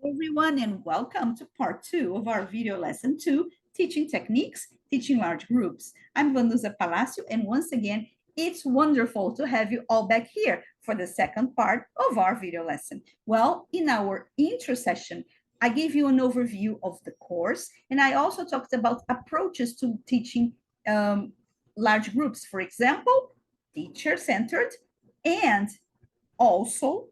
Everyone, and welcome to part 2 of our video lesson 2, Teaching Techniques, Teaching Large Groups. I'm Vanusa Palacio, and once again, it's wonderful to have you all back here for the second part of our video lesson. Well, in our intro session, I gave you an overview of the course, and I also talked about approaches to teaching large groups. For example, teacher-centered and also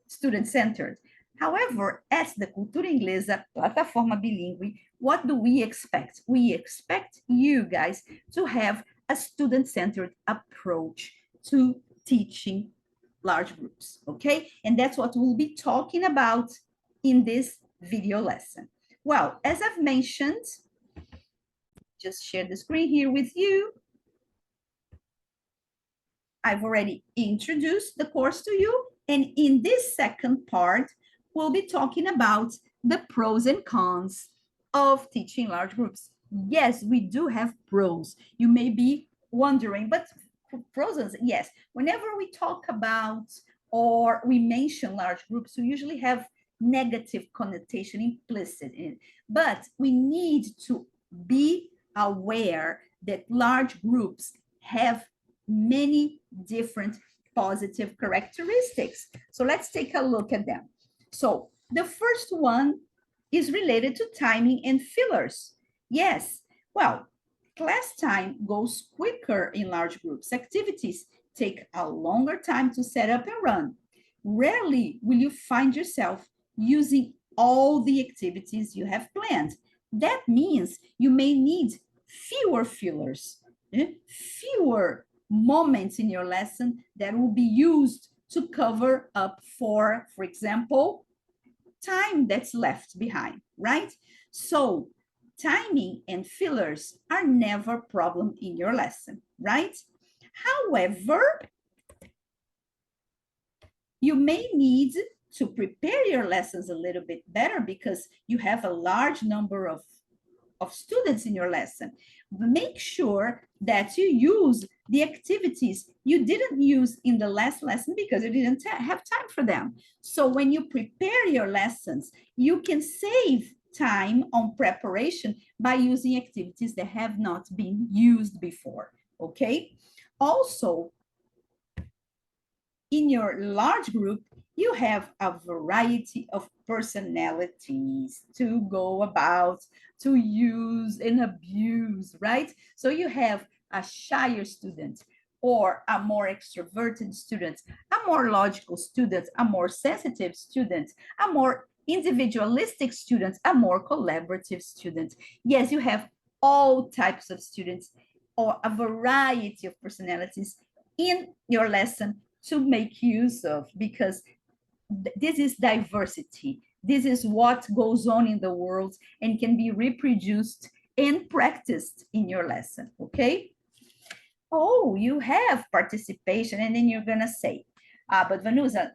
student-centered. However, as the Cultura Inglesa plataforma bilíngue, what do we expect? We expect you guys to have a student-centered approach to teaching large groups, okay? And that's what we'll be talking about in this video lesson. Well, as I've mentioned, just share the screen here with you. I've already introduced the course to you. And in this second part, we'll be talking about the pros and cons of teaching large groups. Yes, we do have pros. You may be wondering, but pros, yes, whenever we talk about or we mention large groups, we usually have negative connotation implicit in it. But we need to be aware that large groups have many different positive characteristics. So let's take a look at them. So the first one is related to timing and fillers. Yes, well, class time goes quicker in large groups. Activities take a longer time to set up and run. Rarely will you find yourself using all the activities you have planned. That means you may need fewer fillers, fewer moments in your lesson that will be used to cover up for example, time that's left behind, right? So timing and fillers are never a problem in your lesson, right? However, you may need to prepare your lessons a little bit better because you have a large number of students in your lesson. Make sure that you use the activities you didn't use in the last lesson because you didn't have time for them. So when you prepare your lessons, you can save time on preparation by using activities that have not been used before, okay? Also, in your large group, you have a variety of personalities to go about, to use and abuse, right? So you have a shyer student or a more extroverted student, a more logical student, a more sensitive student, a more individualistic student, a more collaborative student. Yes, you have all types of students or a variety of personalities in your lesson to make use of, because this is diversity. This is what goes on in the world and can be reproduced and practiced in your lesson, okay? Oh, you have participation, and then you're gonna say, but Vanusa,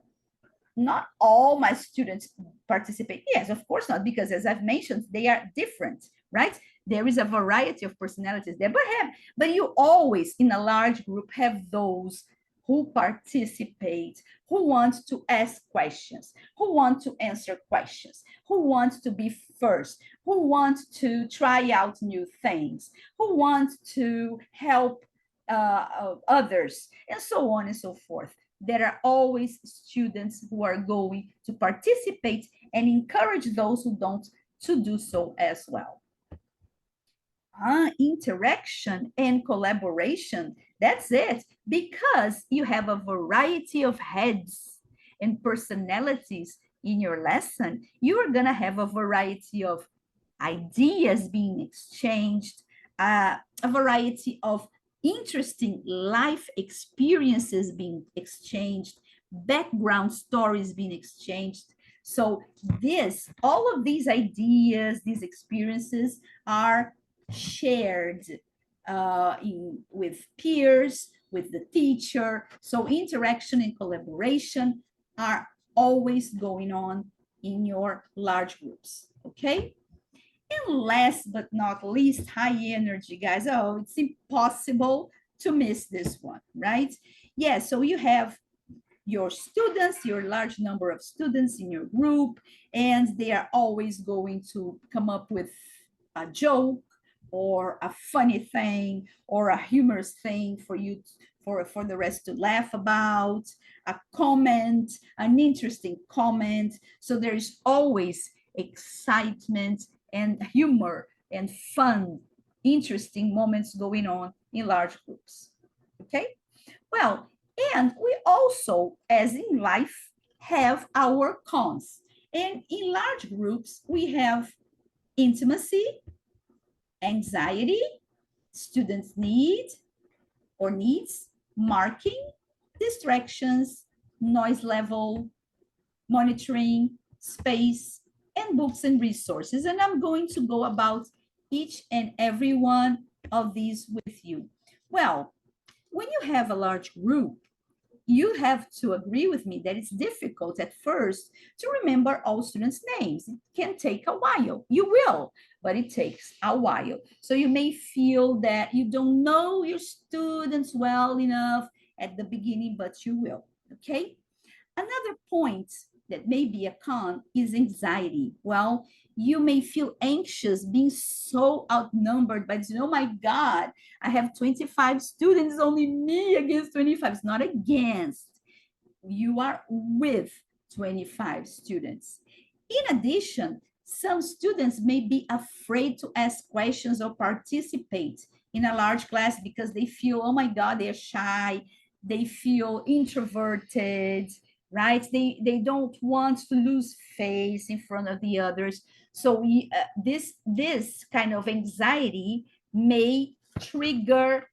not all my students participate. Yes, of course not, because as I've mentioned, they are different, right? There is a variety of personalities there, but you always, in a large group, have those who participate, who want to ask questions, who want to answer questions, who want to be first, who want to try out new things, who want to help others, and so on and so forth. There are always students who are going to participate and encourage those who don't to do so as well. Interaction and collaboration, that's it, because you have a variety of heads and personalities in your lesson. You are going to have a variety of ideas being exchanged, a variety of interesting life experiences being exchanged, background stories being exchanged. So all of these ideas, these experiences are shared with peers, with the teacher. So interaction and collaboration are always going on in your large groups, okay? And last but not least, high energy, guys. Oh, it's impossible to miss this one, right? Yeah, so you have your students, your large number of students in your group, and they are always going to come up with a joke or a funny thing or a humorous thing for you for the rest to laugh about, a comment, an interesting comment. So there is always excitement and humor and fun, interesting moments going on in large groups. Okay? Well, and we also, as in life, have our cons. And in large groups, we have intimacy, anxiety, students need or needs, marking, distractions, noise level, monitoring, space, and books and resources. And I'm going to go about each and every one of these with you. Well, when you have a large group, you have to agree with me that it's difficult at first to remember all students' names. It can take a while. You will, but it takes a while. So you may feel that you don't know your students well enough at the beginning, but you will, okay? Another point that may be a con is anxiety. Well, you may feel anxious being so outnumbered by, oh my God, I have 25 students, only me against 25. It's not against, you are with 25 students. In addition, some students may be afraid to ask questions or participate in a large class because they feel, oh my God, they're shy, they feel introverted, right? They don't want to lose face in front of the others. So this kind of anxiety may trigger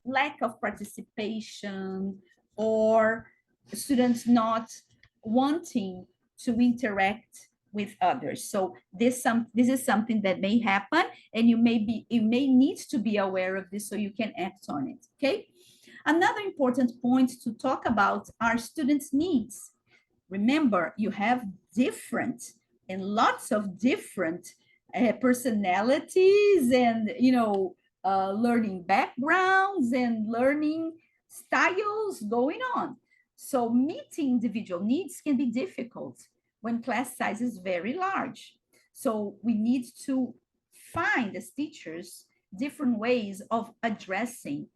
lack of participation or students not wanting to interact with others. So this is something that may happen, and you may need to be aware of this so you can act on it. Okay. Another important point to talk about are students' needs. Remember, you have different and lots of different personalities and learning backgrounds and learning styles going on. So meeting individual needs can be difficult when class size is very large. So we need to find, as teachers, different ways of addressing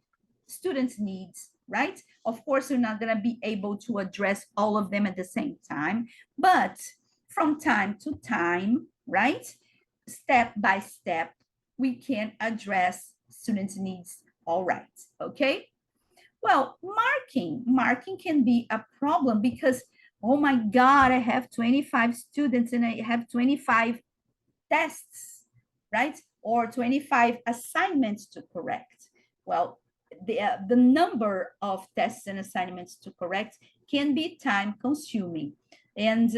students' needs, right? Of course, you're not going to be able to address all of them at the same time, but from time to time, right? Step by step, we can address students' needs. All right, okay? Well, marking can be a problem because, oh my God, I have 25 students and I have 25 tests, right? Or 25 assignments to correct. Well, the number of tests and assignments to correct can be time consuming. And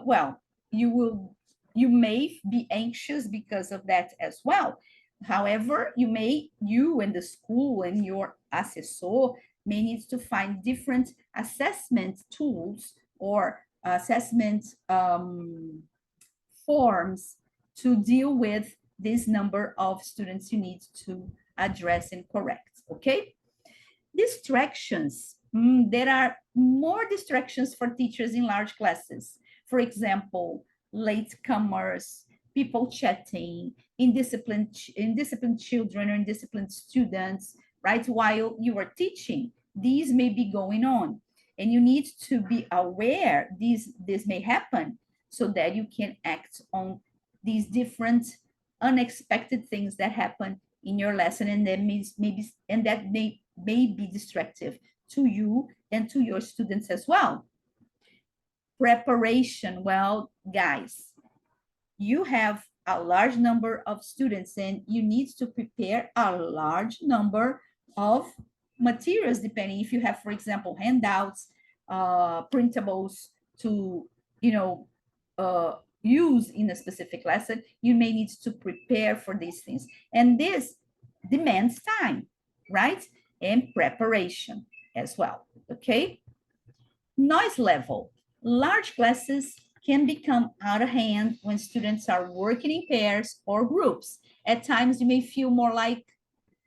well, you may be anxious because of that as well. However, you and the school and your assessor may need to find different assessment tools or assessment forms to deal with this number of students you need to address and correct, okay? Distractions. There are more distractions for teachers in large classes. For example, latecomers, people chatting, indisciplined children or indisciplined students, right? While you are teaching, these may be going on. And you need to be aware this may happen so that you can act on these different unexpected things that happen in your lesson, and that may be distractive to you and to your students as well. Preparation. Well, guys, you have a large number of students and you need to prepare a large number of materials, depending if you have, for example, handouts, printables to, use in a specific lesson. You may need to prepare for these things. And this demands time, right? And preparation as well, okay? Noise level. Large classes can become out of hand when students are working in pairs or groups. At times, you may feel more like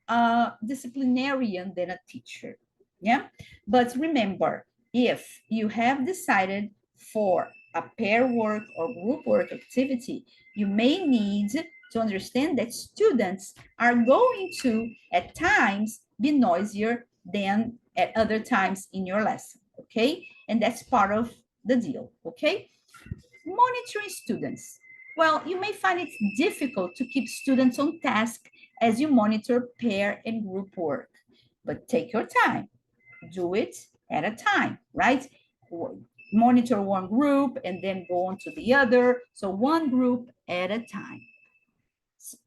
a disciplinarian than a teacher. Yeah, but remember, if you have decided for a pair work or group work activity, you may need to understand that students are going to, at times, be noisier than at other times in your lesson, okay? And that's part of the deal, okay? Monitoring students. Well, you may find it difficult to keep students on task as you monitor pair and group work, but take your time, do it at a time, right? Monitor one group and then go on to the other. So one group at a time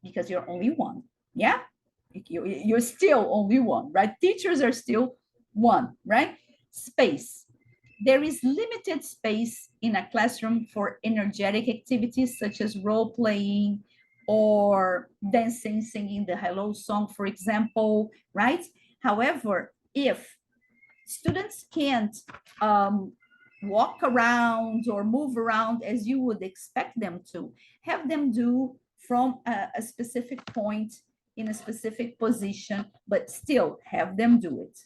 because you're only one. Yeah. You're still only one, right? Teachers are still one, right? Space. There is limited space in a classroom for energetic activities such as role playing or dancing, singing the hello song, for example, right? However, if students can't um, walk around or move around as you would expect them to, have them do from a specific point in a specific position, but still have them do it.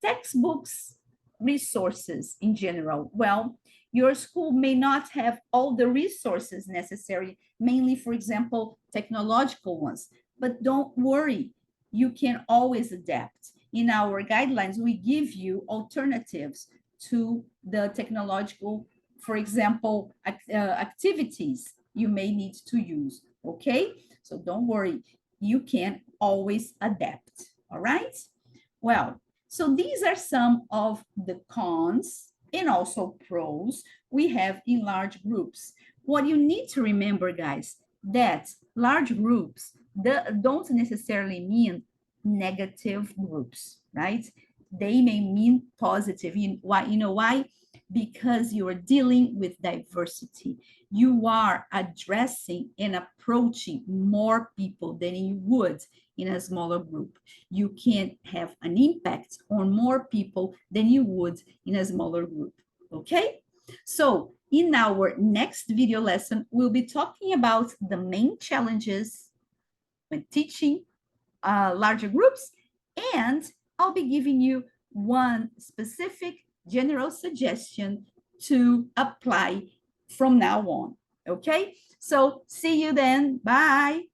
Textbooks, resources in general. Well, your school may not have all the resources necessary, mainly, for example, technological ones, but don't worry, you can always adapt. In our guidelines, we give you alternatives to the technological, for example, activities you may need to use, okay? So don't worry, you can always adapt, all right? Well, so these are some of the cons and also pros we have in large groups. What you need to remember, guys, that large groups don't necessarily mean negative groups, right? They may mean positive. You know why? Because you are dealing with diversity. You are addressing and approaching more people than you would in a smaller group. You can have an impact on more people than you would in a smaller group, okay? So in our next video lesson, we'll be talking about the main challenges when teaching larger groups, and I'll be giving you one specific general suggestion to apply from now on, okay? So see you then, bye.